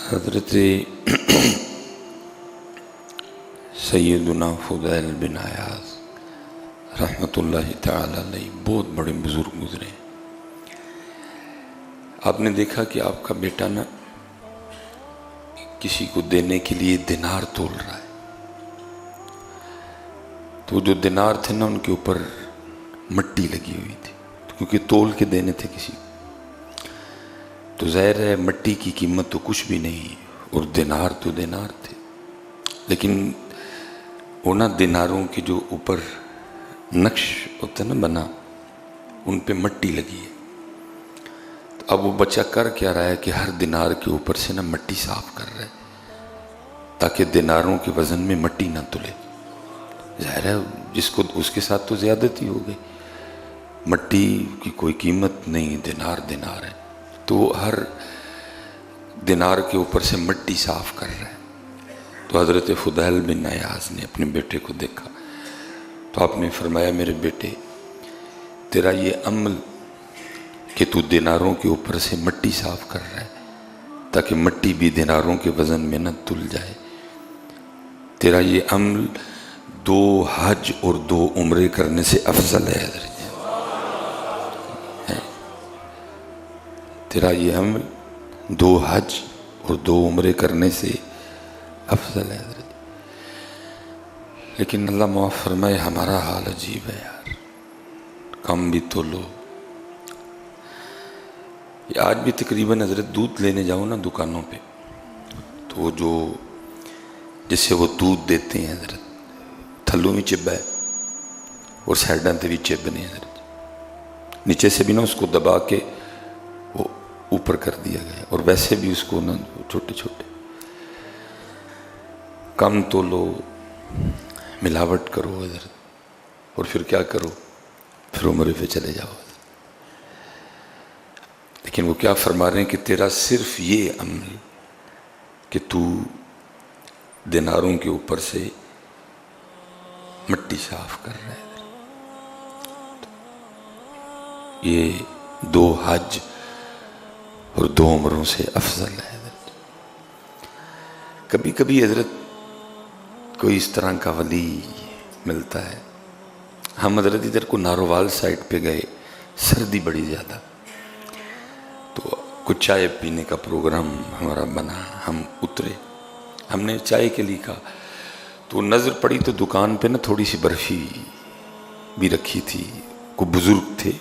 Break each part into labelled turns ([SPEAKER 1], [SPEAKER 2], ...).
[SPEAKER 1] حضرت سیدنا فضیل بن عیاض رحمۃ اللہ تعالی علیہ بہت بڑے بزرگ گزرے. آپ نے دیکھا کہ آپ کا بیٹا نا کسی کو دینے کے لیے دینار تول رہا ہے، تو جو دینار تھے نا ان کے اوپر مٹی لگی ہوئی تھی، کیونکہ تول کے دینے تھے کسی کو. تو ظاہر ہے مٹی کی قیمت تو کچھ بھی نہیں، اور دینار تو دینار تھے، لیکن اونا دیناروں کے جو اوپر نقش ہوتا ہے نا بنا، ان پہ مٹی لگی ہے. تو اب وہ بچہ کر کیا رہا ہے کہ ہر دینار کے اوپر سے نا مٹی صاف کر رہا ہے تاکہ دیناروں کے وزن میں مٹی نہ تلے. ظاہر ہے جس کو اس کے ساتھ تو زیادتی ہو گئی، مٹی کی کوئی قیمت نہیں، دینار دینار ہے. تو ہر دینار کے اوپر سے مٹی صاف کر رہا ہے. تو حضرت فضیل بن عیاض نے اپنے بیٹے کو دیکھا تو آپ نے فرمایا، میرے بیٹے تیرا یہ عمل کہ تو دیناروں کے اوپر سے مٹی صاف کر رہا ہے تاکہ مٹی بھی دیناروں کے وزن میں نہ تل جائے، تیرا یہ عمل 2 حج اور 2 عمرے کرنے سے افضل ہے. حضرت تیرا یہ عمل 2 حج اور 2 عمرے کرنے سے افضل ہے. حضرت لیکن اللہ معاف فرمائے ہمارا حال عجیب ہے یار، کم بھی تو لو. آج بھی تقریباً حضرت دودھ لینے جاؤ نا دکانوں پہ، تو وہ جو جس سے وہ دودھ دیتے ہیں حضرت، تھلوں میں چبا ہے اور سائڈاں تے بھی چب نہیں حضرت، نیچے سے بھی نا اس کو دبا کے وہ اوپر کر دیا گیا، اور ویسے بھی اس کو نا چھوٹے چھوٹے. کم تو لو، ملاوٹ کرو حضرت، اور پھر کیا کرو، پھر عمرے پہ چلے جاؤ. لیکن وہ کیا فرما رہے ہیں کہ تیرا صرف یہ عمل کہ تو دیناروں کے اوپر سے مٹی صاف کر رہا ہے، یہ 2 حج اور 2 عمروں سے افضل ہے. حضرت کبھی کبھی حضرت کوئی اس طرح کا ولی ملتا ہے. ہم حضرت ادھر کو نارووال سائٹ پہ گئے، سردی بڑی زیادہ، تو کچھ چائے پینے کا پروگرام ہمارا بنا. ہم اترے، ہم نے چائے کے لیے کہا، تو نظر پڑی تو دکان پہ نا تھوڑی سی برفی بھی رکھی تھی. کوئی بزرگ تھے،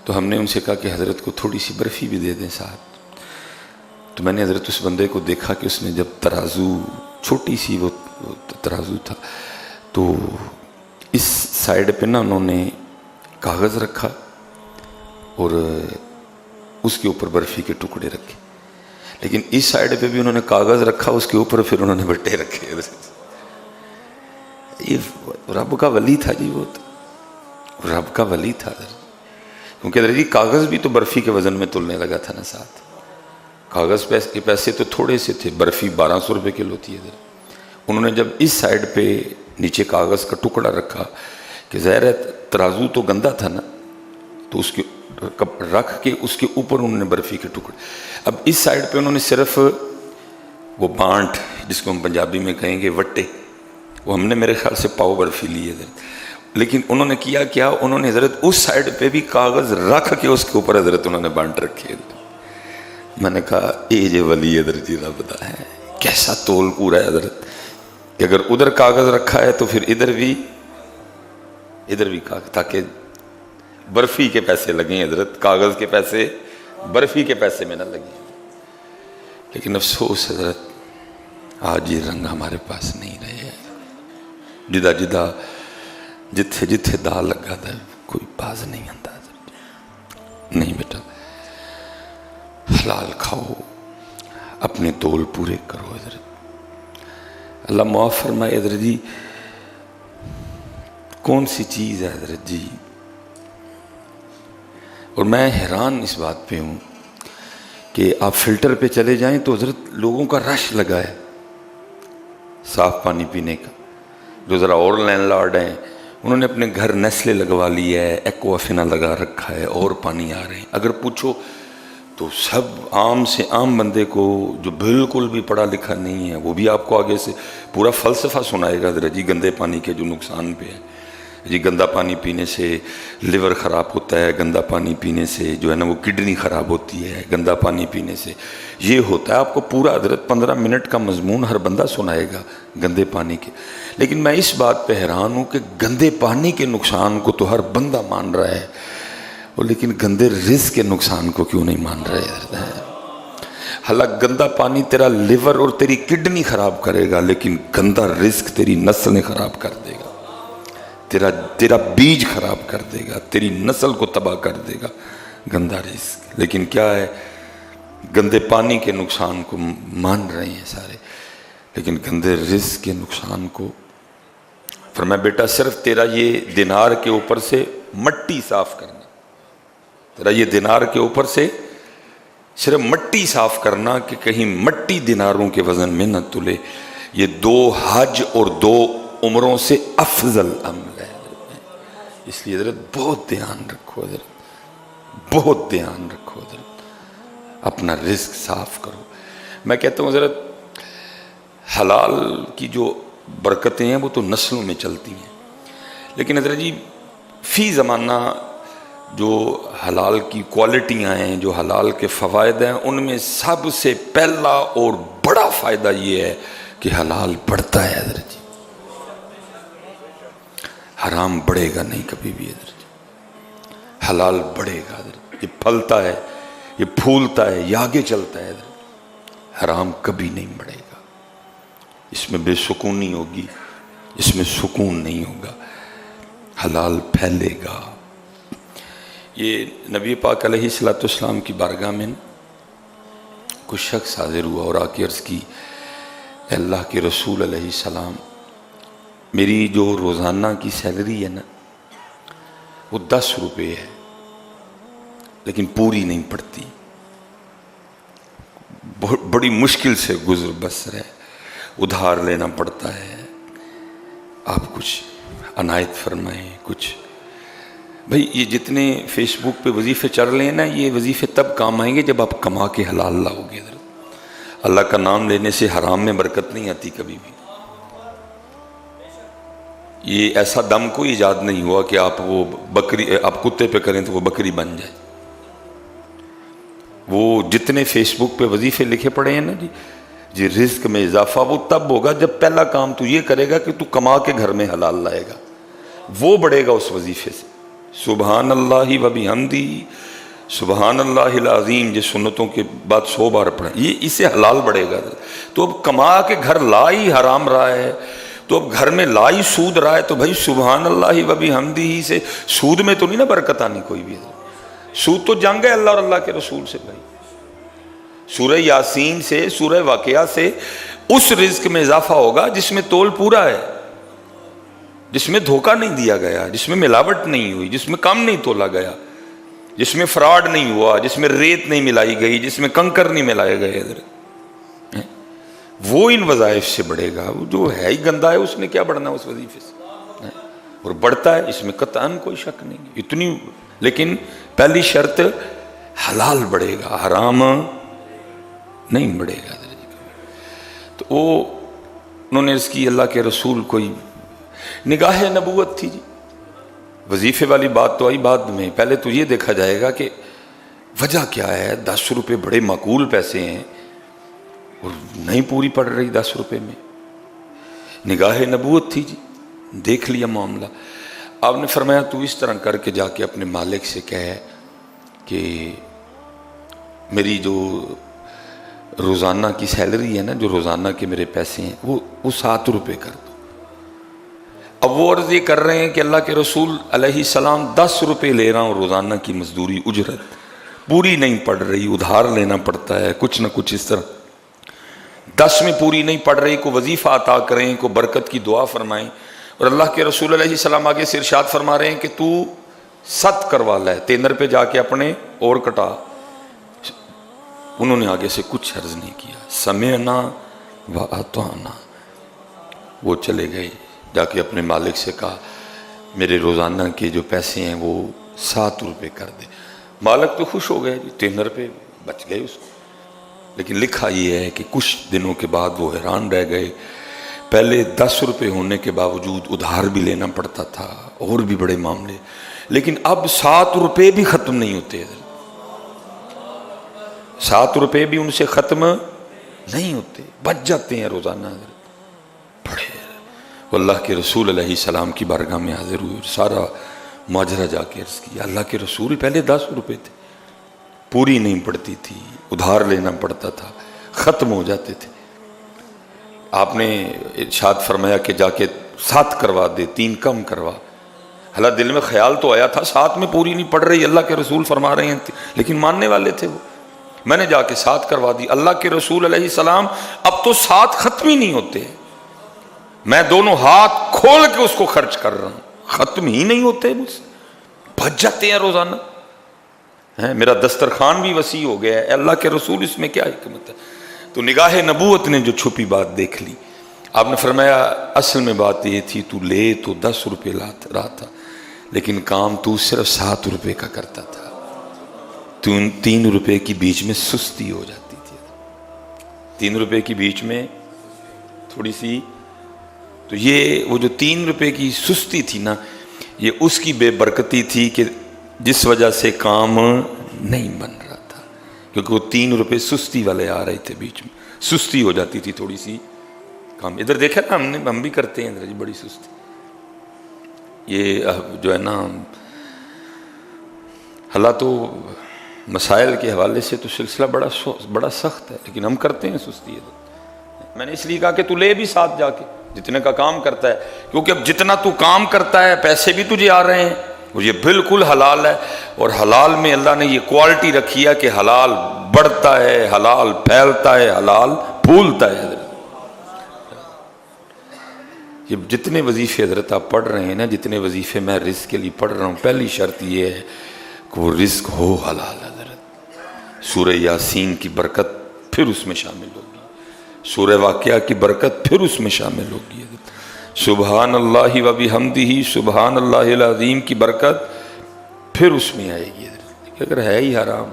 [SPEAKER 1] تو ہم نے ان سے کہا کہ حضرت کو تھوڑی سی برفی بھی دے دیں ساتھ. تو میں نے حضرت اس بندے کو دیکھا کہ اس نے جب ترازو، چھوٹی سی وہ ترازو تھا، تو اس سائڈ پہ نا انہوں نے کاغذ رکھا اور اس کے اوپر برفی کے ٹکڑے رکھے، لیکن اس سائڈ پہ بھی انہوں نے کاغذ رکھا، اس کے اوپر پھر انہوں نے بٹے رکھے. یہ رب کا ولی تھا جی، وہ رب کا ولی تھا. کیونکہ حضرت کاغذ بھی تو برفی کے وزن میں تلنے لگا تھا نا ساتھ. کاغذ کے پیسے تو تھوڑے سے تھے، برفی 1200 روپے کلو تھی. انہوں نے جب اس سائڈ پہ نیچے کاغذ کا ٹکڑا رکھا کہ ظاہر ہے ترازو تو گندا تھا نا، تو اس کے رکھ کے اس کے اوپر انہوں نے برفی کے ٹکڑے. اب اس سائڈ پہ انہوں نے صرف وہ بانٹ، جس کو ہم پنجابی میں کہیں گے وٹے، وہ ہم نے میرے خیال سے پاؤ برفی لی ہے حضرت. لیکن انہوں نے کیا انہوں نے حضرت اس سائڈ پہ بھی کاغذ رکھ کے اس کے اوپر حضرت انہوں نے بانٹ رکھے. میں نے کہا اے جے ولی حضرت جی رب دا ہے، کیسا تول پورا ہے حضرت، کہ اگر ادھر کاغذ رکھا ہے تو پھر ادھر بھی کاغذ، تاکہ برفی کے پیسے لگیں حضرت، کاغذ کے پیسے برفی کے پیسے میں نہ لگیں. لیکن افسوس حضرت آج یہ رنگ ہمارے پاس نہیں رہے. جدہ جتھے جتھے دا لگا تھا کوئی باز نہیں آتا. نہیں بیٹا، حلال کھاؤ، اپنے تول پورے کرو. حضرت اللہ معاف فرمائے حضرت جی، کون سی چیز ہے حضرت جی. اور میں حیران اس بات پہ ہوں کہ آپ فلٹر پہ چلے جائیں تو حضرت لوگوں کا رش لگا ہے صاف پانی پینے کا. جو ذرا اور لینڈ لارڈ ہیں انہوں نے اپنے گھر نیسلے لگوا لی ہے، ایکوا فینا لگا رکھا ہے، اور پانی آ رہے ہیں. اگر پوچھو تو سب عام سے عام بندے کو جو بالکل بھی پڑھا لکھا نہیں ہے وہ بھی آپ کو آگے سے پورا فلسفہ سنائے گا ذرا جی گندے پانی کے جو نقصان پہ ہے، جی گندا پانی پینے سے لیور خراب ہوتا ہے، گندا پانی پینے سے جو ہے نا وہ کڈنی خراب ہوتی ہے، گندا پانی پینے سے یہ ہوتا ہے، آپ کو پورا حضرت 15 منٹ کا مضمون ہر بندہ سنائے گا گندے پانی کے۔ لیکن میں اس بات پہ حیران ہوں کہ گندے پانی کے نقصان کو تو ہر بندہ مان رہا ہے، اور لیکن گندے رزق کے نقصان کو کیوں نہیں مان رہے؟ حالانکہ گندا پانی تیرا لیور اور تیری کڈنی خراب کرے گا، لیکن گندا رزق تیری نسلیں خراب کر دے گا، تیرا بیج خراب کر دے گا، تیری نسل کو تباہ کر دے گا گندا رزق۔ لیکن کیا ہے، گندے پانی کے نقصان کو مان رہے ہیں سارے، لیکن گندے رزق کے نقصان کو فرمایا بیٹا صرف تیرا یہ دینار کے اوپر سے مٹی صاف کرنا، تیرا یہ دینار کے اوپر سے صرف مٹی صاف کرنا کہ کہیں مٹی دیناروں کے وزن میں نہ تلے، یہ 2 حج اور 2 عمروں سے افضل عمل ہے۔ اس لیے حضرت بہت دھیان رکھو، حضرت بہت دھیان رکھو، حضرت اپنا رزق صاف کرو۔ میں کہتا ہوں حضرت حلال کی جو برکتیں ہیں وہ تو نسلوں میں چلتی ہیں، لیکن حضرت جی فی زمانہ جو حلال کی کوالٹیاں ہیں، جو حلال کے فوائد ہیں، ان میں سب سے پہلا اور بڑا فائدہ یہ ہے کہ حلال بڑھتا ہے حضرت جی، حرام بڑھے گا نہیں کبھی بھی حضرت جی، حلال بڑھے گا حضرت، یہ پھلتا ہے، یہ پھولتا ہے، یہ آگے چلتا ہے حضرت، حرام کبھی نہیں بڑھے گا، اس میں بے سکونی ہوگی، اس میں سکون نہیں ہوگا، حلال پھیلے گا۔ یہ نبی پاک علیہ الصلوۃ والسلام کی بارگاہ میں کچھ شخص حاضر ہوا اور آ کے عرض کی، اے اللہ کے رسول علیہ السلام، میری جو روزانہ کی سیلری ہے نا وہ 10 روپے ہے، لیکن پوری نہیں پڑتی، بڑی مشکل سے گزر بسر ہے، ادھار لینا پڑتا ہے، آپ کچھ عنایت فرمائیں کچھ۔ بھئی یہ جتنے فیس بک پہ وظیفے چڑھ رہے ہیں نا، یہ وظیفے تب کام آئیں گے جب آپ کما کے حلال لاؤ گے۔ اللہ کا نام لینے سے حرام میں برکت نہیں آتی کبھی بھی۔ یہ ایسا دم کوئی ایجاد نہیں ہوا کہ آپ وہ بکری آپ کتے پہ کریں تو وہ بکری بن جائے۔ وہ جتنے فیس بک پہ وظیفے لکھے پڑے ہیں نا جی رزق میں اضافہ وہ تب ہوگا جب پہلا کام تو یہ کرے گا کہ تو کما کے گھر میں حلال لائے گا، وہ بڑھے گا اس وظیفے سے۔ سبحان اللہ و بحمدہ سبحان اللہ العظیم، یہ سنتوں کے بعد 100 بار پڑھیں، یہ اس سے حلال بڑھے گا۔ تو اب کما کے گھر لائی حرام رہا ہے، تو اب گھر میں لائی سود رہا ہے، تو بھائی سبحان اللہ و بحمدہ سے سود میں تو نہیں نا برکت آنی کوئی بھی، سود تو جنگ ہے اللہ اور اللہ کے رسول سے۔ بھائی سورہ یاسین سے، سورہ واقعہ سے اس رزق میں اضافہ ہوگا جس میں تول پورا ہے، جس میں دھوکہ نہیں دیا گیا، جس میں ملاوٹ نہیں ہوئی، جس میں کم نہیں تولا گیا، جس میں فراڈ نہیں ہوا، جس میں ریت نہیں ملائی گئی، جس میں کنکر نہیں ملائے گئے، وہ ان وظائف سے بڑھے گا۔ وہ جو ہے ہی گندا ہے، اس نے کیا بڑھنا اس وظیفے سے، اور بڑھتا ہے، اس میں قطعاً کوئی شک نہیں اتنی۔ لیکن پہلی شرط حلال بڑھے گا، حرام نہیں بڑھے گا۔ تو وہ انہوں نے اس کی اللہ کے رسول کوئی نگاہ نبوت تھی جی، وظیفے والی بات تو آئی بعد میں، پہلے تو یہ دیکھا جائے گا کہ وجہ کیا ہے۔ 10 روپے بڑے معقول پیسے ہیں اور نہیں پوری پڑ رہی 10 روپے میں، نگاہ نبوت تھی جی، دیکھ لیا معاملہ۔ آپ نے فرمایا تو اس طرح کر کے جا کے اپنے مالک سے کہے کہ میری جو روزانہ کی سیلری ہے نا، جو روزانہ کے میرے پیسے ہیں وہ 7 روپے کر دو۔ اب وہ عرض یہ کر رہے ہیں کہ اللہ کے رسول علیہ السلام 10 روپے لے رہا ہوں روزانہ کی مزدوری اجرت، پوری نہیں پڑ رہی، ادھار لینا پڑتا ہے کچھ نہ کچھ اس طرح، 10 میں پوری نہیں پڑ رہی، کو وظیفہ عطا کریں، کو برکت کی دعا فرمائیں۔ اور اللہ کے رسول علیہ السلام آگے سے ارشاد فرما رہے ہیں کہ تو 7 کروا لے، تینر پہ جا کے اپنے اور کٹا۔ انہوں نے آگے سے کچھ عرض نہیں کیا، سمعنا و اطعنا، وہ چلے گئے، جا کے اپنے مالک سے کہا میرے روزانہ کے جو پیسے ہیں وہ 7 روپے کر دے۔ مالک تو خوش ہو گئے جی، تینر پہ بچ گئے اس کو. لیکن لکھا یہ ہے کہ کچھ دنوں کے بعد وہ حیران رہ گئے. پہلے 10 روپے ہونے کے باوجود ادھار بھی لینا پڑتا تھا اور بھی بڑے معاملے, لیکن اب 7 روپے بھی ختم نہیں ہوتے. 7 روپے بھی ان سے ختم نہیں ہوتے, بچ جاتے ہیں روزانہ. بڑے اللہ کے رسول علیہ السلام کی بارگاہ میں حاضر ہوئے, سارا ماجرا جا کے عرض کیا. اللہ کے رسول پہلے 10 روپے تھے, پوری نہیں پڑتی تھی, ادھار لینا پڑتا تھا, ختم ہو جاتے تھے. آپ نے ارشاد فرمایا کہ جا کے 7 کروا دے, 3 کم کروا. حالانکہ دل میں خیال تو آیا تھا 7 میں پوری نہیں پڑ رہی, اللہ کے رسول فرما رہے ہیں, لیکن ماننے والے تھے وہ. میں نے جا کے 7 کروا دی. اللہ کے رسول علیہ السلام اب تو 7 ختم ہی نہیں ہوتے, میں دونوں ہاتھ کھول کے اس کو خرچ کر رہا ہوں, ختم ہی نہیں ہوتے مجھ سے, بچ جاتے ہیں روزانہ. میرا دسترخوان بھی وسیع ہو گیا ہے. اللہ کے رسول اس میں کیا حکمت ہے؟ تو نگاہ نبوت نے جو چھپی بات دیکھ لی. آپ نے فرمایا اصل میں بات یہ تھی, تو لے تو 10 روپے رہا تھا, لیکن کام تو صرف 7 روپے کا کرتا تھا. تو ان 3 روپے کی بیچ میں سستی ہو جاتی تھی, 3 روپے کی بیچ میں تھوڑی سی. تو یہ وہ جو 3 روپے کی سستی تھی نا, یہ اس کی بے برکتی تھی کہ جس وجہ سے کام نہیں بن رہا تھا, کیونکہ وہ 3 روپے سستی والے آ رہے تھے بیچ میں, سستی ہو جاتی تھی تھوڑی سی کام. ادھر دیکھا نا ہم بھی کرتے ہیں ادھر جی بڑی سستی. یہ جو ہے نا اللہ تو مسائل کے حوالے سے تو سلسلہ بڑا سخت ہے, لیکن ہم کرتے ہیں سستی. میں نے اس لیے کہا کہ تو لے بھی ساتھ جا کے جتنے کا کام کرتا ہے, کیونکہ اب جتنا تو کام کرتا ہے پیسے بھی تجھے آ رہے ہیں, اور یہ بالکل حلال ہے. اور حلال میں اللہ نے یہ کوالٹی رکھی ہے کہ حلال بڑھتا ہے, حلال پھیلتا ہے, حلال پھولتا ہے. یہ جتنے وظیفے حضرت آپ پڑھ رہے ہیں نا, جتنے وظیفے میں رزق کے لیے پڑھ رہا ہوں, پہلی شرط یہ ہے کہ وہ رزق ہو حلال. حضرت سورہ یاسین کی برکت پھر اس میں شامل ہوگی, سورہ واقعہ کی برکت پھر اس میں شامل ہوگی. سبحان اللہ و بحمدہ سبحان اللہ العظیم کی برکت پھر اس میں آئے گی. اگر ہے ہی حرام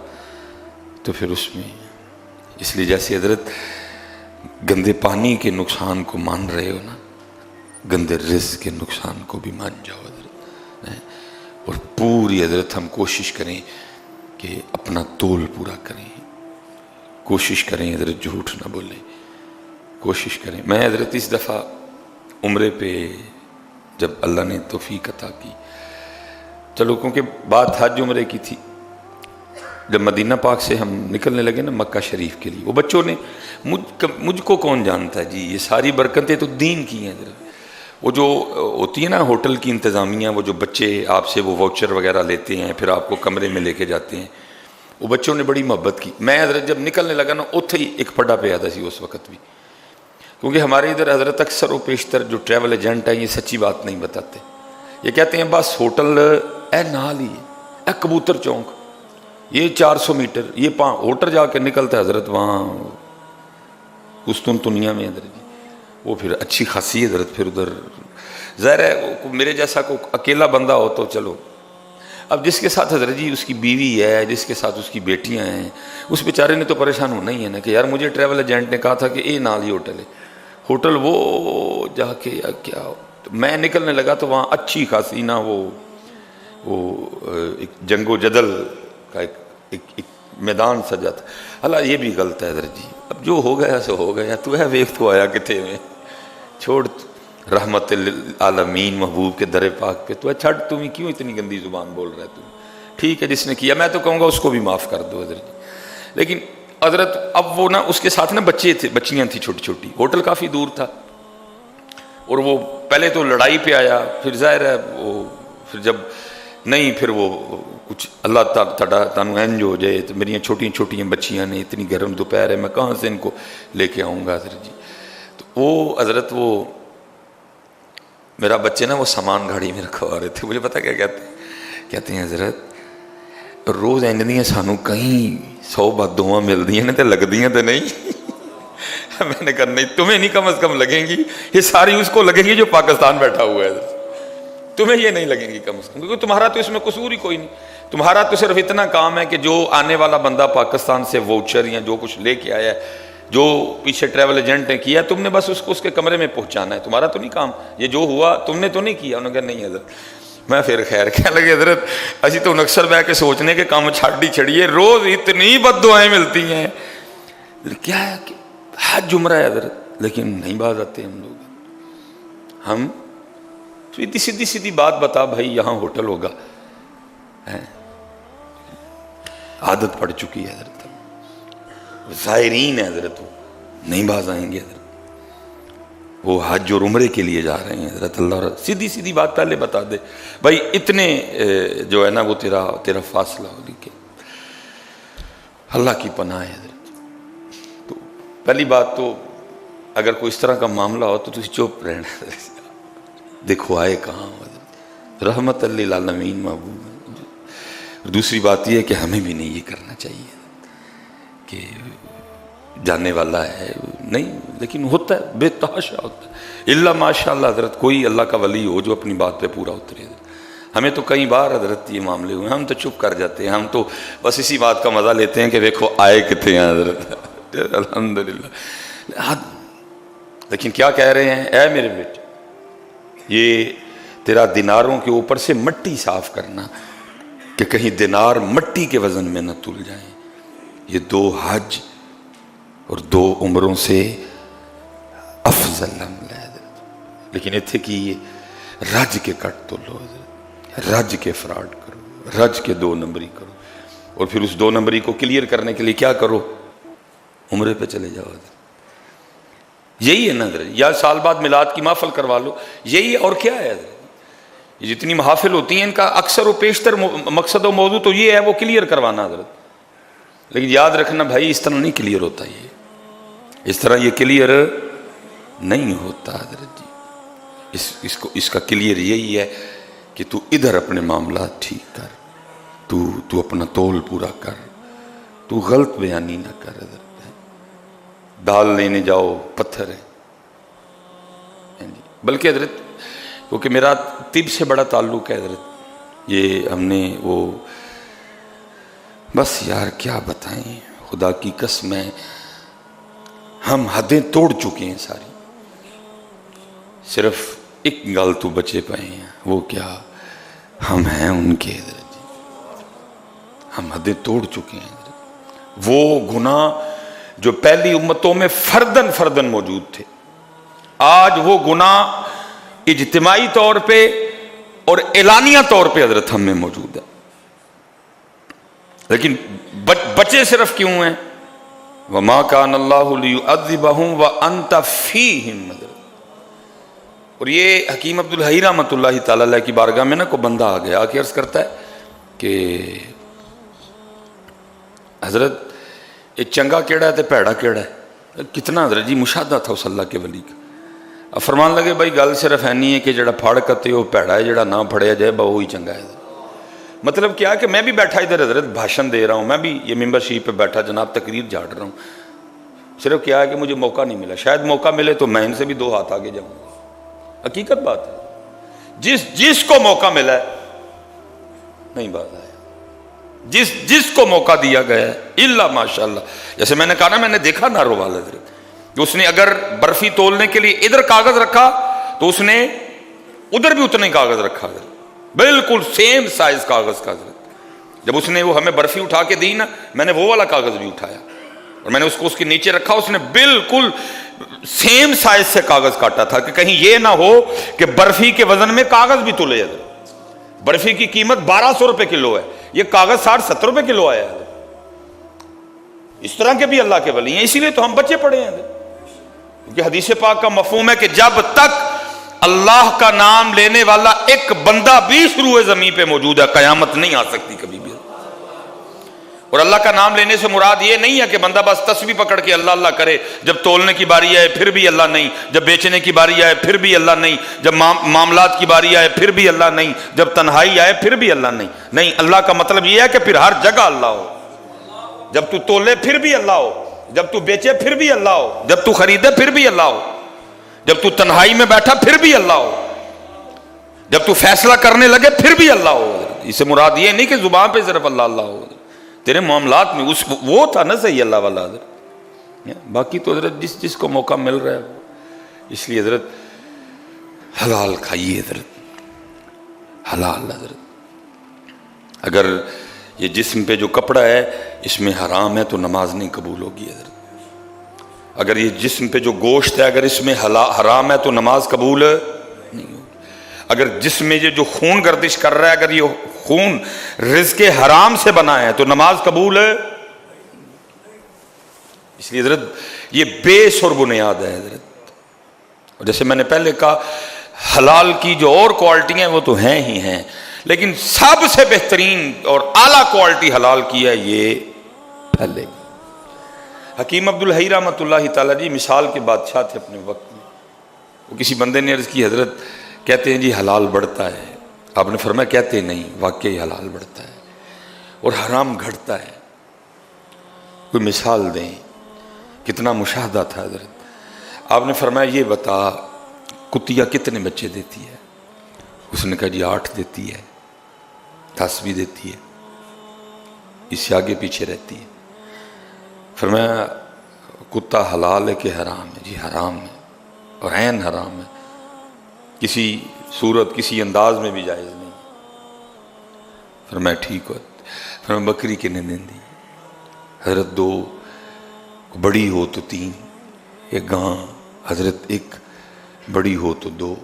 [SPEAKER 1] تو پھر اس میں, اس لیے جیسے حضرت گندے پانی کے نقصان کو مان رہے ہو نا, گندے رزق کے نقصان کو بھی مان جاؤ حضرت. اور پوری حضرت ہم کوشش کریں کہ اپنا تول پورا کریں, کوشش کریں حضرت جھوٹ نہ بولیں, کوشش کریں. میں حضرت اس دفعہ عمرے پہ جب اللہ نے توفیق عطا کی, چلو کیونکہ بات حج عمرے کی تھی, جب مدینہ پاک سے ہم نکلنے لگے نا مکہ شریف کے لیے, وہ بچوں نے مجھ کو کون جانتا ہے جی, یہ ساری برکتیں تو دین کی ہیں. حضرت وہ جو ہوتی ہے نا ہوٹل کی انتظامیہ, وہ جو بچے آپ سے وہ واؤچر وغیرہ لیتے ہیں, پھر آپ کو کمرے میں لے کے جاتے ہیں, وہ بچوں نے بڑی محبت کی. میں حضرت جب نکلنے لگا نا اتھے ہی ایک پھڈا پہ آتا سی اس وقت بھی, کیونکہ ہمارے ادھر حضرت اکثر و بیشتر جو ٹریول ایجنٹ ہیں یہ سچی بات نہیں بتاتے. یہ کہتے ہیں بس ہوٹل اے نال ہی اے کبوتر چونک, یہ 400 میٹر, یہ ہوٹل جا کے نکلتا ہے حضرت وہاں قسطنطنیہ میں. حضرت جی وہ پھر اچھی خاصی حضرت پھر ادھر ظاہر ہے میرے جیسا کو اکیلا بندہ ہو تو چلو. اب جس کے ساتھ حضرت جی اس کی بیوی ہے, جس کے ساتھ اس کی بیٹیاں ہیں, اس بیچارے نے تو پریشان ہونا ہی ہے نا کہ یار مجھے ٹریول ایجنٹ نے کہا تھا کہ اے نال ہی ہوٹل ہے, ہوٹل وہ جا کے یا کیا. میں نکلنے لگا تو وہاں اچھی خاصی نا وہ ایک جنگ و جدل کا ایک میدان سجا تھا. اللہ یہ بھی غلط ہے حضرت جی, اب جو ہو گیا سو ہو گیا, تو ہے ویخت کو آیا کتے میں چھوڑ, رحمت للعالمین محبوب کے در پاک پہ تو چھڑ, تم ہی کیوں اتنی گندی زبان بول رہا ہے تم. ٹھیک ہے جس نے کیا, میں تو کہوں گا اس کو بھی معاف کر دو حضرت جی. لیکن حضرت اب وہ نا اس کے ساتھ نا بچے تھے, بچیاں تھیں چھوٹی چھوٹی, ہوٹل کافی دور تھا, اور وہ پہلے تو لڑائی پہ آیا, پھر ظاہر ہے وہ پھر جب نہیں, پھر وہ کچھ اللہ تعالیٰ انج ہو جائے تو میری چھوٹی چھوٹی بچیاں نے, اتنی گرم دوپہر ہے, میں کہاں سے ان کو لے کے آؤں گا حضرت جی. تو وہ حضرت وہ میرا بچے نا وہ سامان گاڑی میں رکھوا رہے تھے. مجھے پتا کیا کہتے ہیں حضرت روز اندیاں سانو کہیں 100 بات دعا ملتی ہیں تو لگتی تو نہیں. میں نے کہا نہیں, تمہیں نہیں کم از کم لگیں گی, یہ ساری اس کو لگیں گی جو پاکستان بیٹھا ہوا ہے, تمہیں یہ نہیں لگیں گی کم از کم, کیونکہ تمہارا تو اس میں قصور ہی کوئی نہیں. تمہارا تو صرف اتنا کام ہے کہ جو آنے والا بندہ پاکستان سے ووچر یا جو کچھ لے کے آیا ہے، جو پیچھے ٹریول ایجنٹ نے کیا، تم نے بس اس کو اس کے کمرے میں پہنچانا ہے، تمہارا تو نہیں کام، یہ جو ہوا تم نے تو نہیں کیا۔ انہوں نے کہا نہیں حضرت۔ میں پھر خیر کہنے لگے حضرت اسی تو اکثر بہ کے سوچنے کے کام چھاڑ دی چھڑیے، روز اتنی بد دعائیں ملتی ہیں، کیا ہے کہ حج عمرہ ہے حضرت، لیکن نہیں باز آتے ہم لوگ۔ ہم سیدھی بات بتا بھائی یہاں ہوٹل ہوگا، عادت پڑ چکی ہے حضرت، زائرین ہے حضرت، وہ نہیں باز آئیں گے حضرت، وہ حج اور عمرے کے لیے جا رہے ہیں حضرت۔ اللہ سیدھی بات پہلے بتا دے بھائی، اتنے جو ہے نا وہ تیرا فاصلہ ہو کہ اللہ کی پناہ ہے حضرت۔ تو پہلی بات تو اگر کوئی اس طرح کا معاملہ ہو تو تجھے چپ رہنا، دیکھو آئے کہاں حضرت، رحمت للعالمین محبوب۔ دوسری بات یہ ہے کہ ہمیں بھی نہیں یہ کرنا چاہیے کہ جاننے والا ہے نہیں، لیکن ہوتا ہے، بے تحاشا ہوتا ہے، الا ماشاء اللہ حضرت کوئی اللہ کا ولی ہو جو اپنی بات پہ پورا اترے۔ ہمیں تو کئی بار حضرت یہ معاملے ہوئے، ہم تو چپ کر جاتے ہیں، ہم تو بس اسی بات کا مزہ لیتے ہیں کہ دیکھو آئے کتنے ہیں حضرت، الحمدللہ۔ لیکن کیا کہہ رہے ہیں، اے میرے بیٹے یہ تیرا دیناروں کے اوپر سے مٹی صاف کرنا کہ کہیں دینار مٹی کے وزن میں نہ تل جائیں، یہ 2 حج اور 2 عمروں سے افضل عمل ہے حضرت۔ لیکن اتھے کی یہ رج کے کٹ تو لو حضرت، رج کے فراڈ کرو، رج کے 2 نمبری کرو، اور پھر اس 2 نمبری کو کلیئر کرنے کے لیے کیا کرو، عمرے پہ چلے جاؤ حضرت۔ یہی ہے نا حضرت، یا سال بعد میلاد کی محفل کروا لو، یہی ہے، اور کیا ہے حضرت۔ یہ جتنی محافل ہوتی ہیں ان کا اکثر و بیشتر مقصد و موضوع تو یہ ہے وہ کلیئر کروانا حضرت۔ لیکن یاد رکھنا بھائی اس طرح نہیں کلیئر ہوتا، یہ اس طرح یہ کلیئر نہیں ہوتا حضرت جی۔ اس کا کلیئر یہی ہے کہ تو ادھر اپنے معاملات ٹھیک کر، تو اپنا تول پورا کر، تو غلط بیانی نہ کر حضرت۔ دال لینے جاؤ پتھر ہے، بلکہ حضرت کیونکہ میرا طب سے بڑا تعلق ہے حضرت، یہ ہم نے وہ بس یار کیا بتائیں، خدا کی قسم ہے ہم حدیں توڑ چکے ہیں ساری، صرف ایک گل تو بچے پائے ہیں، وہ کیا، ہم ہیں ان کے حضرت جی، ہم حدیں توڑ چکے ہیں حضرت۔ وہ گناہ جو پہلی امتوں میں فردن موجود تھے، آج وہ گناہ اجتماعی طور پہ اور اعلانیہ طور پہ حضرت ہم میں موجود ہے، لیکن بچے صرف کیوں ہیں، وَمَا كَانَ اللَّهُ لِيُعَذِّبَهُمْ وَأَنْتَ فِيهِمْ حضرت۔ اور یہ حکیم عبدالحی رحمۃ اللہ تعالی علیہ کی بارگاہ میں نا کوئی بندہ آ گیا، آ کے عرض کرتا ہے کہ حضرت یہ چنگا کیڑا ہے تے پیڑا کیڑا ہے، کتنا حضرت جی مشاہدہ تھا اس اللہ کے ولی کا۔ اب فرمان لگے بھائی گل صرف ہے نہیں ہے کہ جڑا پھڑ کتے وہ پیڑا ہے، جڑا نہ پھڑیا جائے وہی چنگا ہے۔ مطلب کیا کہ میں بھی بیٹھا ادھر حضرت بھاشن دے رہا ہوں، میں بھی یہ ممبر شریف پہ بیٹھا جناب تقریر جھاڑ رہا ہوں، صرف کیا ہے کہ مجھے موقع نہیں ملا، شاید موقع ملے تو میں ان سے بھی 2 ہاتھ آگے جاؤں گا، حقیقت بات ہے، جس کو موقع ملا ہے نہیں بات ہے، جس کو موقع دیا گیا ہے الا ماشاءاللہ۔ جیسے میں نے کہا نا، میں نے دیکھا ناروال حضرت کہ اس نے اگر برفی تولنے کے لیے ادھر کاغذ رکھا تو اس نے ادھر بھی اتنا ہی کاغذ رکھا حضرت، بالکل سیم سائز کاغذ کا حضرت۔ جب اس نے وہ ہمیں برفی اٹھا کے دی نا، میں نے وہ والا کاغذ بھی اٹھایا اور میں نے اس کو اس کے نیچے رکھا، اس نے بالکل سیم سائز سے کاغذ کاٹا تھا کہ کہیں یہ نہ ہو کہ برفی کے وزن میں کاغذ بھی تلے حضرت۔ برفی کی قیمت 1200 روپے کلو ہے، یہ کاغذ 60-70 روپے کلو آیا ہے۔ اس طرح کے بھی اللہ کے ولی ہیں، اسی لیے تو ہم بچے پڑے ہیں کیونکہ حدیث پاک کا مفہوم ہے کہ جب تک اللہ کا نام لینے والا ایک بندہ بھی روئے زمین پہ موجود ہے قیامت نہیں آ سکتی کبھی بھی۔ اور اللہ کا نام لینے سے مراد یہ نہیں ہے کہ بندہ بس تسبیح پکڑ کے اللہ اللہ کرے، جب تولنے کی باری آئے پھر بھی اللہ نہیں، جب بیچنے کی باری آئے پھر بھی اللہ نہیں، جب معاملات کی باری آئے پھر بھی اللہ نہیں، جب تنہائی آئے پھر بھی اللہ نہیں۔ نہیں، اللہ کا مطلب یہ ہے کہ پھر ہر جگہ اللہ ہو، جب تو تولے پھر بھی اللہ ہو، جب تو بیچے پھر بھی اللہ ہو، جب تو خریدے پھر بھی اللہ ہو، جب تو تنہائی میں بیٹھا پھر بھی اللہ ہو، جب تو فیصلہ کرنے لگے پھر بھی اللہ ہو۔ اس سے مراد یہ نہیں کہ زبان پہ صرف اللہ اللہ ہو، تیرے معاملات میں وہ تھا نا صحیح اللہ والا حضرت. باقی تو حضرت جس کو موقع مل رہا ہے، اس لیے حضرت حلال کھائیے حضرت، حلال حضرت. اگر یہ جسم پہ جو کپڑا ہے اس میں حرام ہے تو نماز نہیں قبول ہوگی حضرت. اگر یہ جسم پہ جو گوشت ہے اگر اس میں حرام ہے تو نماز قبول نہیں ہوگی. اگر جسم میں یہ جو خون گردش کر رہا ہے اگر یہ خون رزق حرام سے بنا ہے تو نماز قبول ہے. اس لیے حضرت یہ بیس اور بنیاد ہے حضرت. اور جیسے میں نے پہلے کہا حلال کی جو اور کوالٹی ہیں وہ تو ہیں ہی ہیں، لیکن سب سے بہترین اور اعلیٰ کوالٹی حلال کی ہے یہ پہلے. حکیم عبدالحی رحمۃ اللہ تعالیٰ جی مثال کے بادشاہ تھے اپنے وقت میں. وہ کسی بندے نے عرض کی حضرت کہتے ہیں جی حلال بڑھتا ہے. آپ نے فرمایا کہتے نہیں، واقعی حلال بڑھتا ہے اور حرام گھٹتا ہے. کوئی مثال دیں. کتنا مشاہدہ تھا حضرت. آپ نے فرمایا یہ بتا کتیا کتنے بچے دیتی ہے؟ اس نے کہا جی 8 دیتی ہے، 10 بھی دیتی ہے، اس سے آگے پیچھے رہتی ہے. فرمایا کتا حلال ہے کہ حرام ہے؟ جی حرام ہے اور عین حرام ہے، کسی صورت کسی انداز میں بھی جائز نہیں. فرمایا ٹھیک ہو. فرمایا بکری کتنے دن دی؟ حضرت 2، بڑی ہو تو 3، ایک گاں حضرت 1 بڑی ہو تو 2،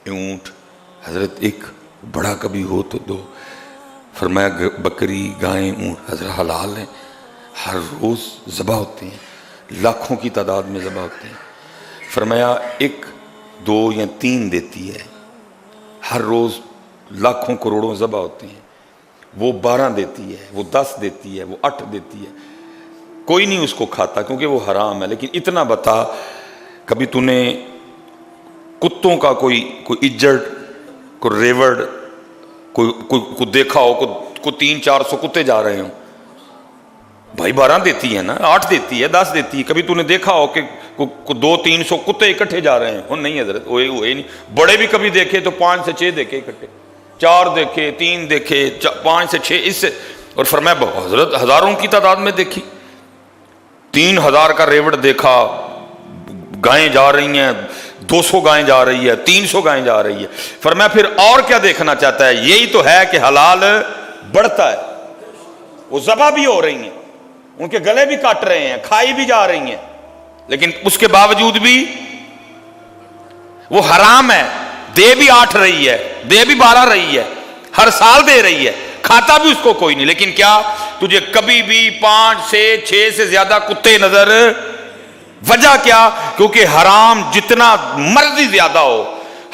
[SPEAKER 1] اونٹ حضرت 1 بڑا کبھی ہو تو 2. فرمایا بکری گائیں اونٹ حضرت حلال ہیں، ہر روز ذبح ہوتے ہیں، لاکھوں کی تعداد میں ذبح ہوتے ہیں. فرمایا 1، 2 یا 3 دیتی ہے، ہر روز لاکھوں کروڑوں ذبح ہوتے ہیں. وہ 12 دیتی ہے، وہ 10 دیتی ہے، وہ 8 دیتی ہے. کوئی نہیں اس کو کھاتا کیونکہ وہ حرام ہے. لیکن اتنا بتا کبھی تو نے کتوں کا کوئی اجڑ، کوئی ریوڑ کوئی دیکھا ہو کوئی 300-400 کتے جا رہے ہوں؟ بھائی 12 دیتی ہے نا، 8 دیتی ہے، 10 دیتی ہے. کبھی تو نے دیکھا ہو کہ 200-300 کتے اکٹھے جا رہے ہیں؟ وہ نہیں حضرت، وہ نہیں. بڑے بھی کبھی دیکھے تو 5 سے 6 دیکھے اکٹھے، 4 دیکھے، 3 دیکھے، 5 سے 6 اس سے. اور فرمایا حضرت ہزاروں کی تعداد میں دیکھی. 3000 کا ریوڑ دیکھا، گائیں جا رہی ہیں، 200 گائیں جا رہی ہے، 300 گائیں جا رہی ہے. فرمایا پھر اور کیا دیکھنا چاہتا ہے؟ یہی تو ہے کہ حلال بڑھتا ہے. وہ ذبح بھی ہو رہی ہیں، ان کے گلے بھی کاٹ رہے ہیں، کھائی بھی جا رہی ہیں، لیکن اس کے باوجود بھی وہ حرام ہے. دے بھی 8 رہی ہے، دے بھی 12 رہی ہے، ہر سال دے رہی ہے، کھاتا بھی اس کو کوئی نہیں. لیکن کیا تجھے کبھی بھی 5 سے 6 سے زیادہ کتے نظر؟ وجہ کیا؟ کیونکہ حرام جتنا مرضی زیادہ ہو،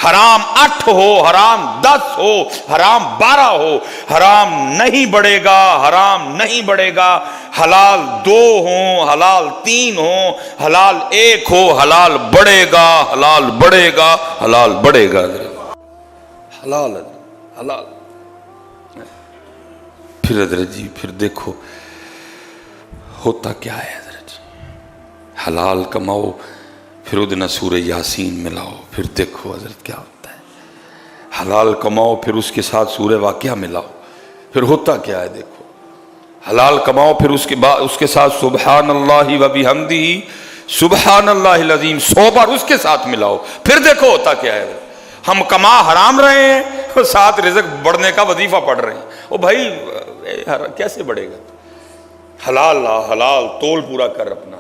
[SPEAKER 1] حرام 8 ہو، حرام 10 ہو، حرام 12 ہو، حرام نہیں بڑھے گا، حرام نہیں بڑھے گا. حلال 2 ہوں، حلال 3 ہوں، حلال 1 ہو، حلال بڑھے گا، حلال بڑھے گا، حلال بڑھے گا. حلال حلال. پھر حضرت جی پھر دیکھو ہوتا کیا ہے حضرت جی. حلال کماؤ، پھر ادنا سورہ یاسین ملاؤ، پھر دیکھو حضرت کیا ہوتا ہے. حلال کماؤ پھر اس کے ساتھ سورہ واقعہ ملاؤ، پھر ہوتا کیا ہے دیکھو. حلال کماؤ پھر اس کے ساتھ سبحان اللہ و بحمدہ سبحان اللہ العظیم 100 بار اس کے ساتھ ملاؤ، پھر دیکھو ہوتا کیا ہے. ہم کما حرام رہے ہیں، ساتھ رزق بڑھنے کا وظیفہ پڑھ رہے ہیں. او بھائی کیسے بڑھے گا؟ حلال لا، حلال تول پورا کر اپنا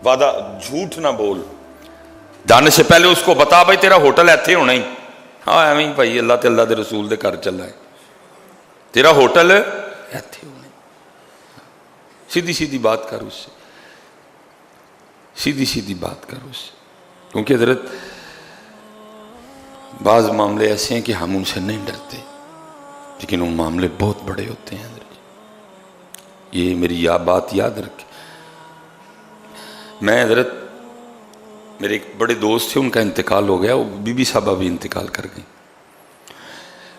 [SPEAKER 1] وعدہ، جھوٹ نہ بول. جانے سے پہلے اس کو بتا بھائی تیرا ہوٹل ایتھے ہونا ہی. ہاں ایویں بھائی اللہ تے اللہ دے رسول دے گھر چلا ہے، تیرا ہوٹل ایتھے ہونا ہی. سیدھی سیدھی بات کر اس سے، سیدھی سیدھی بات کر اس سے. کیونکہ حضرت بعض معاملے ایسے ہیں کہ ہم ان سے نہیں ڈرتے، لیکن ان معاملے بہت بڑے ہوتے ہیں حضرت. یہ میری بات یاد رکھیں. میں حضرت میرے ایک بڑے دوست تھے، ان کا انتقال ہو گیا. وہ بی بی صاحبہ بھی انتقال کر گئی.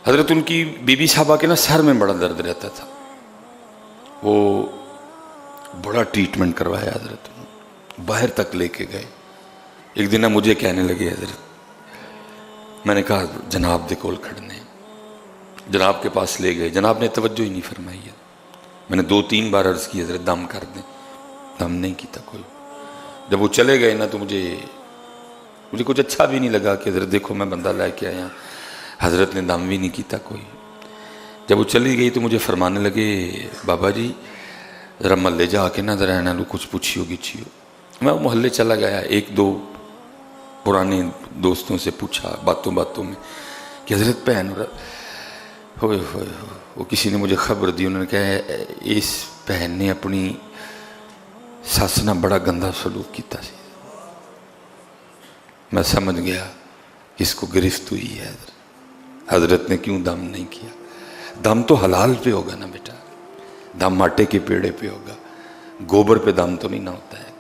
[SPEAKER 1] حضرت ان کی بی بی صاحبہ کے نا سر میں بڑا درد رہتا تھا. وہ بڑا ٹریٹمنٹ کروایا حضرت، باہر تک لے کے گئے. ایک دن مجھے کہنے لگے حضرت، میں نے کہا جناب دے کول کھڑنے. جناب کے پاس لے گئے، جناب نے توجہ ہی نہیں فرمائی ہے. میں نے 2-3 بار عرض کی حضرت دم کر دیں، دم نہیں کیتا کوئی. جب وہ چلے گئے نا تو مجھے کچھ اچھا بھی نہیں لگا کہ حضرت دیکھو میں بندہ لے کے آیا، حضرت نے دم بھی نہیں کیتا کوئی. جب وہ چلی گئی تو مجھے فرمانے لگے بابا جی ذرا محلے جا کے نہ ذرا نہ کچھ پوچھیو گچھیو. میں وہ محلے چلا گیا، 1-2 پرانے دوستوں سے پوچھا باتوں میں کہ حضرت بہن ہوئے وہ کسی نے مجھے خبر دی، انہوں نے کہا اس بہن نے اپنی ساس نہ بڑا گندا سلوک کیتا سی. میں سمجھ گیا اس کو گرفت ہوئی ہے. حضرت نے کیوں دم نہیں کیا؟ دم تو حلال پہ ہوگا نا بیٹا، دم آٹے کے پیڑے پہ ہوگا، گوبر پہ دم تو نہیں نہ ہوتا ہے،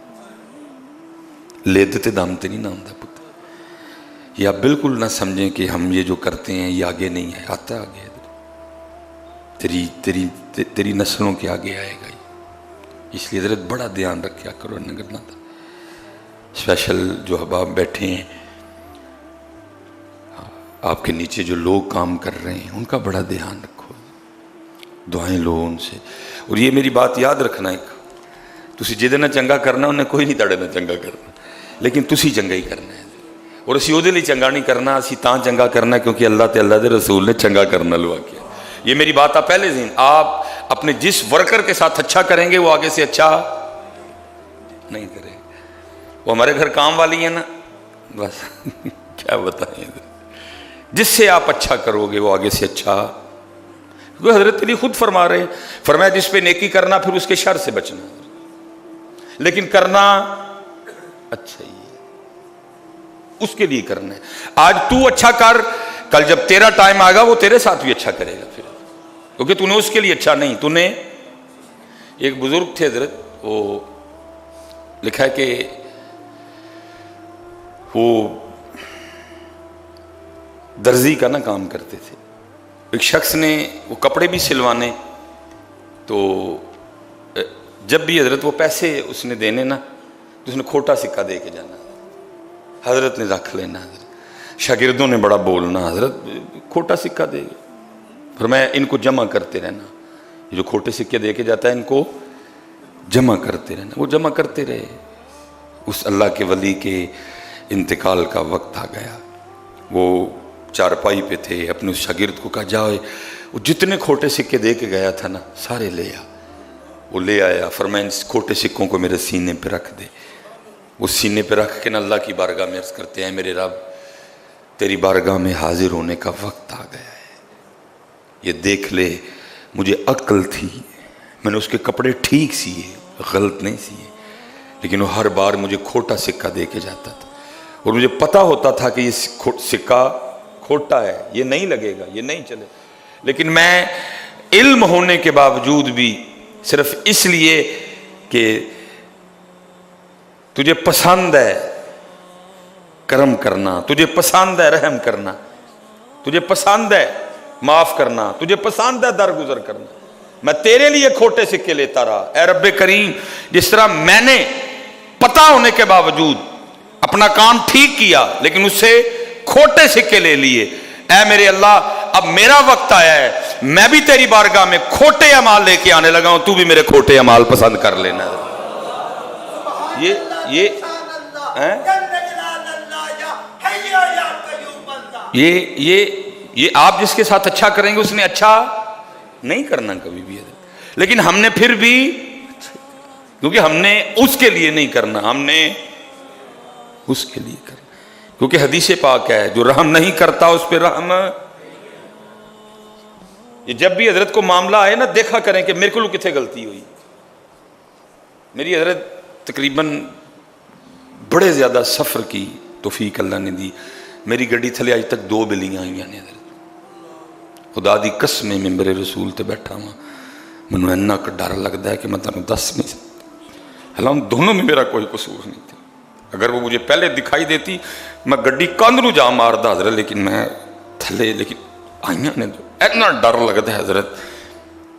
[SPEAKER 1] لیدتے دم تے نہیں نہ ہوتا پتر. یہ آپ بالکل نہ سمجھیں کہ ہم یہ جو کرتے ہیں یہ آگے نہیں ہے، آتا آگے تیری نسلوں کے آگے آئے گا. اس لیے حضرت بڑا دھیان رکھیا کرو نہ کرنا تھا. اسپیشل جو احباب بیٹھے ہیں آپ کے نیچے جو لوگ کام کر رہے ہیں ان کا بڑا دھیان رکھو، دعائیں لو ان سے. اور یہ میری بات یاد رکھنا، ایک تسی جہدے نہ چنگا کرنا انہیں کوئی نہیں تاڑے نہ چنگا کرنا، لیکن تسی چنگا ہی کرنا ہے. اور اسی وہ لیے چنگا نہیں کرنا، اسی تاں چنگا کرنا کیونکہ اللہ تے اللہ دے رسول نے چنگا کرنا لوا کیا. یہ میری بات آپ پہلے ذہن، آپ اپنے جس ورکر کے ساتھ اچھا کریں گے وہ آگے سے اچھا نہیں کرے. وہ ہمارے گھر کام والی ہے نا، بس کیا بتائیں، جس سے آپ اچھا کرو گے وہ آگے سے اچھا. کیونکہ حضرت علی خود فرما رہے ہیں، فرمایا جس پہ نیکی کرنا پھر اس کے شر سے بچنا، لیکن کرنا اچھا ہی ہے، اس کے لیے کرنا ہے. آج تو اچھا کر، کل جب تیرا ٹائم آئے گا وہ تیرے ساتھ بھی اچھا کرے گا پھر، کیونکہ تو نے اس کے لیے اچھا نہیں، تو نے. ایک بزرگ تھے حضرت، وہ لکھا ہے کہ وہ درزی کا نا کام کرتے تھے. ایک شخص نے وہ کپڑے بھی سلوانے، تو جب بھی حضرت وہ پیسے اس نے دینے نا تو اس نے کھوٹا سکہ دے کے جانا، حضرت نے رکھ لینا. حضرت شاگردوں نے بڑا بولنا، حضرت کھوٹا سکہ دے گا. فرمایا ان کو جمع کرتے رہنا، یہ جو کھوٹے سکے دے کے جاتا ہے ان کو جمع کرتے رہنا. وہ جمع کرتے رہے. اس اللہ کے ولی کے انتقال کا وقت آ گیا. وہ چارپائی پہ تھے، اپنے اس شاگرد کو کہا جاؤ وہ جتنے کھوٹے سکے دے کے گیا تھا نا سارے لے آ. وہ لے آیا. فرمایا ان کھوٹے سکوں کو میرے سینے پہ رکھ دے. وہ سینے پہ رکھ کے نا اللہ کی بارگاہ میں عرض کرتے ہیں میرے رب تیری بارگاہ میں حاضر ہونے کا وقت آ گیا ہے. یہ دیکھ لے مجھے عقل تھی، میں نے اس کے کپڑے ٹھیک سیے، غلط نہیں سیے، لیکن وہ ہر بار مجھے کھوٹا سکہ دے کے جاتا تھا. اور مجھے پتا ہوتا تھا کہ یہ سکہ کھوٹا ہے، یہ نہیں لگے گا، یہ نہیں چلے. لیکن میں علم ہونے کے باوجود بھی صرف اس لیے کہ تجھے پسند ہے کرم کرنا، تجھے پسند ہے رحم کرنا، تجھے پسند ہے معاف کرنا، تجھے پسند ہے درگزر کرنا، میں تیرے لیے کھوٹے سکے لیتا رہا. اے رب کریم، جس طرح میں نے پتا ہونے کے باوجود اپنا کام ٹھیک کیا لیکن اس سے کھوٹے سکے لے لیے، اے میرے اللہ اب میرا وقت آیا ہے، میں بھی تیری بارگاہ میں کھوٹے اعمال لے کے آنے لگا ہوں، تو بھی میرے کھوٹے اعمال پسند کر لینا. یہ آپ جس کے ساتھ اچھا کریں گے اس نے اچھا نہیں کرنا کبھی بھی. لیکن ہم نے پھر بھی، کیونکہ ہم نے اس کے لیے نہیں کرنا، ہم نے اس کے لیے کرنا. کیونکہ حدیث پاک ہے جو رحم نہیں کرتا اس پہ رحم. یہ جب بھی حضرت کو معاملہ آئے نا دیکھا کریں کہ میرے کو کتنے غلطی ہوئی. میری حضرت تقریباً بڑے زیادہ سفر کی توفیق اللہ نے دی. میری گڈی تھلے آج تک 2 بلیاں آئی ہیں حضرت. خدا دی قسم ممبر رسول تے بیٹھا ہوں، منو اینا ڈر لگتا ہے کہ میں تمہیں دس نہیں سکتا. حالانکہ دونوں میں میرا کوئی قصور نہیں تھا. اگر وہ مجھے پہلے دکھائی دیتی میں گڈی کاندھ نو جا ماردا حضرت، لیکن میں تھلے، لیکن آئیاں نے اینا ڈر لگتا ہے حضرت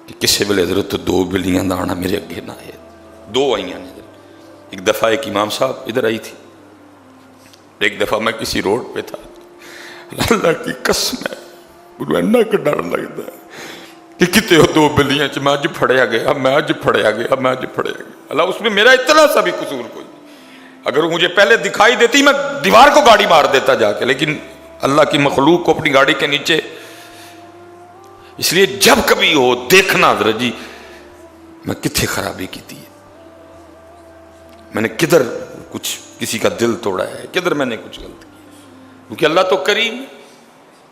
[SPEAKER 1] کہ کسی ویلے حضرت تو 2 بلیاں دا آنا میرے اگے نہ آئے. 2 آئیاں نے حضرت. ایک دفعہ ایک امام صاحب ادھر آئی تھی، ایک دفعہ میں کسی روڈ پہ تھا، اللہ کی قسم ہے انہوں انہا ڈر لگتا ہے کہ کتے ہو دو بلیاں میں اج پھڑیا گیا، میں اج پھڑیا گیا، میں اج پھڑیا گیا۔ اللہ اس میں میرا اتنا سا بھی قصور کوئی نہیں، اگر وہ مجھے پہلے دکھائی دیتی میں دیوار کو گاڑی مار دیتا جا کے، لیکن اللہ کی مخلوق کو اپنی گاڑی کے نیچے۔ اس لیے جب کبھی ہو دیکھنا ذرا جی میں کتنے خرابی کی تھی، میں نے کدھر کچھ کسی کا دل توڑا ہے، کدھر میں نے کچھ غلط کیا، کیونکہ اللہ تو کریم،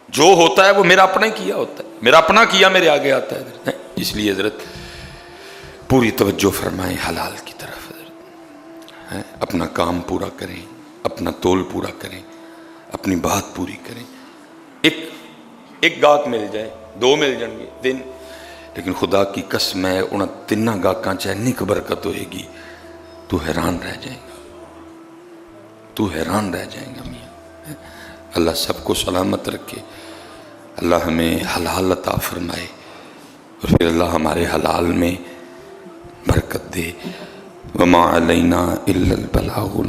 [SPEAKER 1] جو ہوتا ہے وہ میرا اپنا ہی کیا ہوتا ہے، میرا اپنا کیا میرے آگے آتا ہے۔ اس لیے حضرت پوری توجہ فرمائیں حلال کی طرف، حضرت اپنا کام پورا کریں، اپنا تول پورا کریں، اپنی بات پوری کریں۔ ایک گاہک مل جائے، دو مل جائیں گے، تین، لیکن خدا کی قسم ہے انہاں تیناں گاہکاں چ اتنی برکت ہوئے گی تو حیران رہ جائے گا، تو حیران رہ جائے گا میاں۔ اللہ سب کو سلامت رکھے، اللہ ہمیں حلال عطا فرمائے، اور پھر اللہ ہمارے حلال میں برکت دے۔ وما علینا الا البلاغ۔